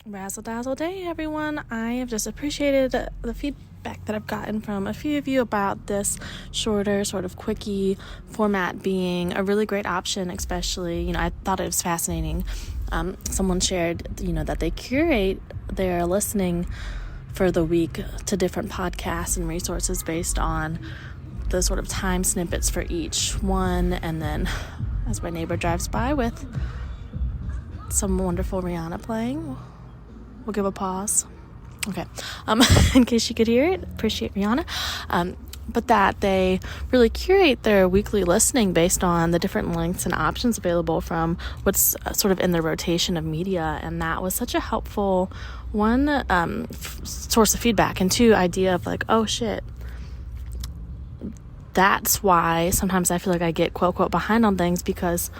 Razzle dazzle day, everyone. I have just appreciated the feedback that I've gotten from a few of you about this shorter, sort of quickie format being a really great option, especially, I thought it was fascinating. Someone shared, that they curate their listening for the week to different podcasts and resources based on the sort of time snippets for each one. And then as my neighbor drives by with some wonderful Rihanna playing, we'll give a pause. Okay. In case you could hear it, appreciate Rihanna. But that they really curate their weekly listening based on the different lengths and options available from what's sort of in the rotation of media. And that was such a helpful source of feedback, and two, idea of like, oh shit, that's why sometimes I feel like I get quote quote behind on things, because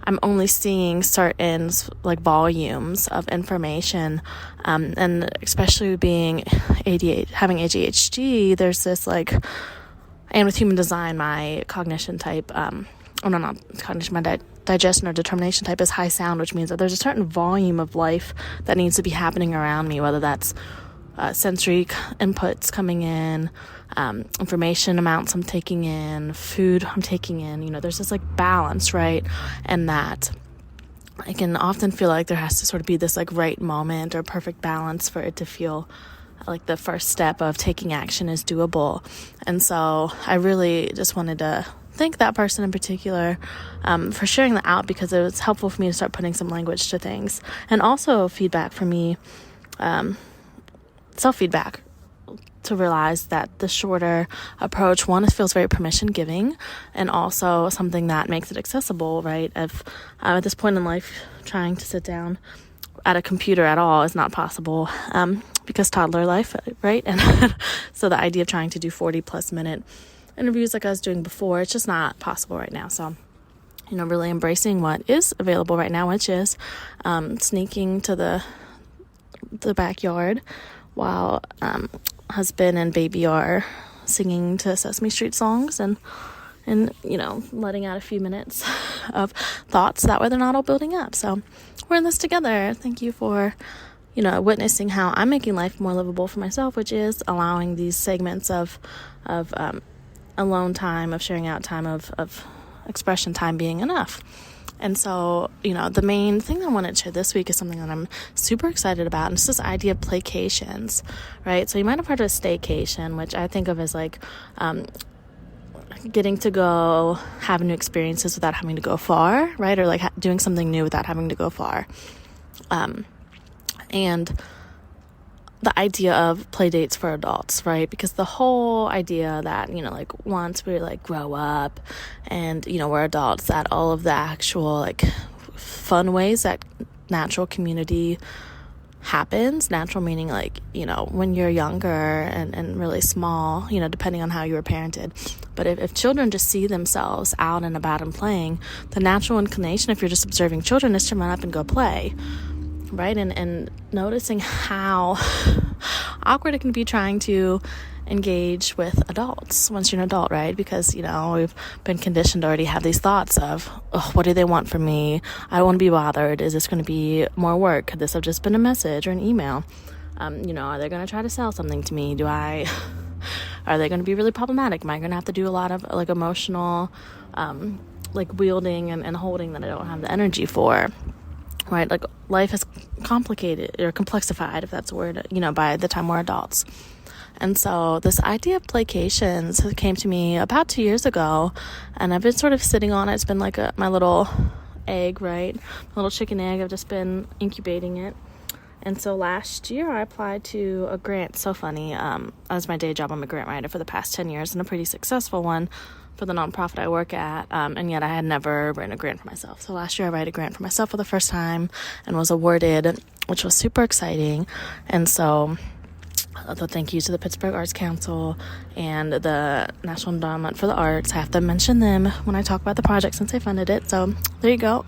I'm only seeing certain like volumes of information, and especially being having ADHD, there's this like, and with human design, my cognition type, not cognition, my digestion or determination type is high sound, which means that there's a certain volume of life that needs to be happening around me, whether that's sensory inputs coming in, information amounts I'm taking in, food I'm taking in, there's this like balance, right? And that I can often feel like there has to sort of be this like right moment or perfect balance for it to feel like the first step of taking action is doable. And so I really just wanted to thank that person in particular for sharing that out, because it was helpful for me to start putting some language to things, and also feedback for me, self-feedback, to realize that the shorter approach, one, it feels very permission-giving, and also something that makes it accessible, right? If at this point in life, trying to sit down at a computer at all is not possible, because toddler life, right? And so the idea of trying to do 40-plus minute interviews like I was doing before, it's just not possible right now. So, really embracing what is available right now, which is sneaking to the backyard while husband and baby are singing to Sesame Street songs and letting out a few minutes of thoughts. That way they're not all building up. So we're in this together. Thank you for, witnessing how I'm making life more livable for myself, which is allowing these segments of alone time, of sharing out time, of expression time being enough. And so, the main thing I wanted to share this week is something that I'm super excited about, and it's this idea of Playcations, right? So you might have heard of staycation, which I think of as like getting to go have new experiences without having to go far, right? Or like doing something new without having to go far. And the idea of play dates for adults, right? Because the whole idea that, like once we like grow up and, we're adults, that all of the actual like fun ways that natural community happens, natural meaning like, when you're younger and really small, depending on how you were parented. But if children just see themselves out and about and playing, the natural inclination, if you're just observing children, is to run up and go play. Right? And noticing how awkward it can be trying to engage with adults once you're an adult, right? Because, we've been conditioned to already have these thoughts of, what do they want from me? I don't want to be bothered. Is this going to be more work? Could this have just been a message or an email? Are they going to try to sell something to me? Are they going to be really problematic? Am I going to have to do a lot of like emotional, like wielding and holding that I don't have the energy for? Right, like life is complicated or complexified, if that's a word, by the time we're adults. And so this idea of Playcations came to me about 2 years ago, and I've been sort of sitting on it. It's been like my little egg, right? My little chicken egg. I've just been incubating it. And so last year I applied to a grant. So funny. As my day job, I'm a grant writer for the past 10 years, and a pretty successful one for the nonprofit I work at, and yet I had never written a grant for myself. So last year I wrote a grant for myself for the first time and was awarded, which was super exciting. And so thank you to the Pittsburgh Arts Council and the National Endowment for the Arts. I have to mention them when I talk about the project since they funded it. So there you go.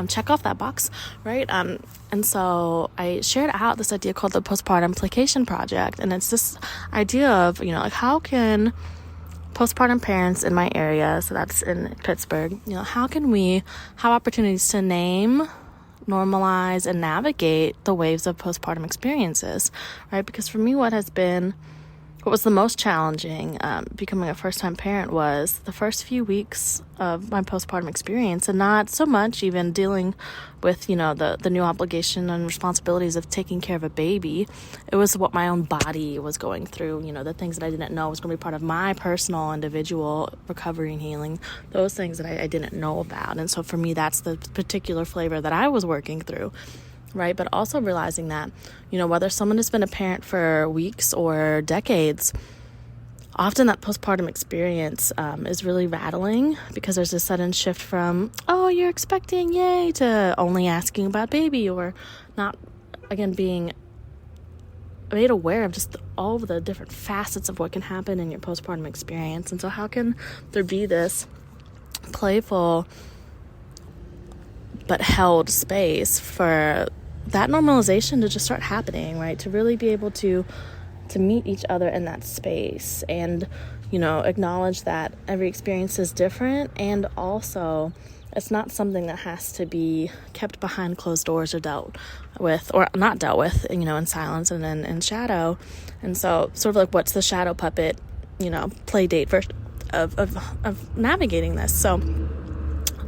Check off that box, right? And so I shared out this idea called the Postpartum Playcation Project. And it's this idea of, like how can postpartum parents in my area, so that's in Pittsburgh, how can we have opportunities to name normalize and navigate the waves of postpartum experiences, right? Because for me, what was the most challenging becoming a first-time parent was the first few weeks of my postpartum experience, and not so much even dealing with, the new obligation and responsibilities of taking care of a baby. It was what my own body was going through, the things that I didn't know was going to be part of my personal, individual recovery and healing, those things that I didn't know about. And so for me, that's the particular flavor that I was working through. Right. But also realizing that, whether someone has been a parent for weeks or decades, often that postpartum experience is really rattling because there's a sudden shift from, oh, you're expecting, yay, to only asking about baby, or not, again, being made aware of just all of the different facets of what can happen in your postpartum experience. And so how can there be this playful but held space for that normalization to just start happening, right? To really be able to meet each other in that space and, acknowledge that every experience is different, and also it's not something that has to be kept behind closed doors or dealt with, or not dealt with, in silence and in shadow. And so sort of like, what's the shadow puppet, play date version of navigating this? So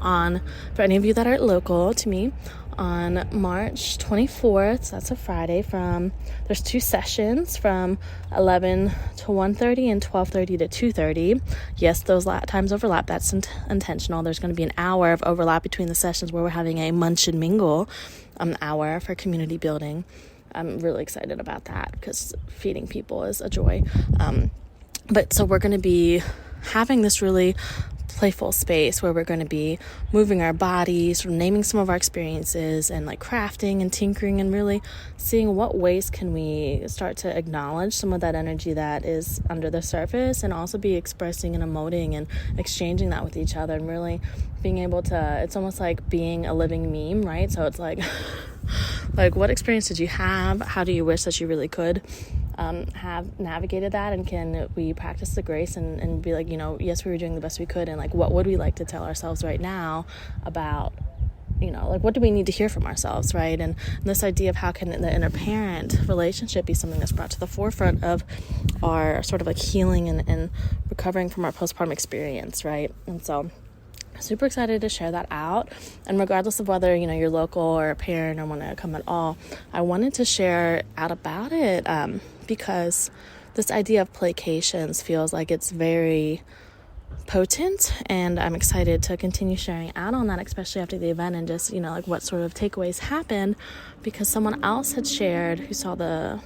for any of you that are local to me, on March 24th, that's a Friday, there's 2 sessions from 11 to 1:30 and 12:30 to 2:30. Yes, those times overlap. That's intentional. There's going to be an hour of overlap between the sessions where we're having a munch and mingle hour for community building. I'm really excited about that because feeding people is a joy. But so we're going to be having this really playful space where we're going to be moving our bodies, sort of naming some of our experiences, and like crafting and tinkering, and really seeing what ways can we start to acknowledge some of that energy that is under the surface, and also be expressing and emoting and exchanging that with each other, and really being able to, it's almost like being a living meme, right? So it's like what experience did you have? How do you wish that you really could have navigated that, and can we practice the grace and be like, yes, we were doing the best we could, and like, what would we like to tell ourselves right now about, what do we need to hear from ourselves, right? And this idea of how can the inner parent relationship be something that's brought to the forefront of our sort of like healing and recovering from our postpartum experience, right? And so super excited to share that out. And regardless of whether, you're local or a parent or want to come at all, I wanted to share out about it because this idea of Playcations feels like it's very potent, and I'm excited to continue sharing out on that, especially after the event, and just, like what sort of takeaways happened, because someone else had shared who saw the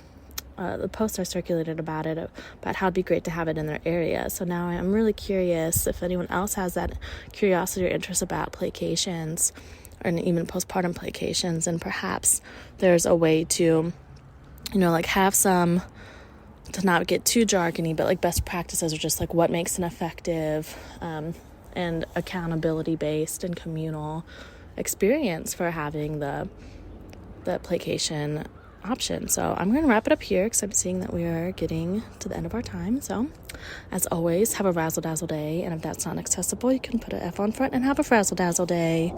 post I circulated about it, about how it'd be great to have it in their area. So now I'm really curious if anyone else has that curiosity or interest about Playcations, or even postpartum Playcations, and perhaps there's a way to, have some, to not get too jargony, but like best practices, or just like what makes an effective and accountability based and communal experience for having the Playcation option. So I'm going to wrap it up here because I'm seeing that we are getting to the end of our time. So as always, have a razzle dazzle day, and if that's not accessible, you can put an F on front and have a frazzle dazzle day.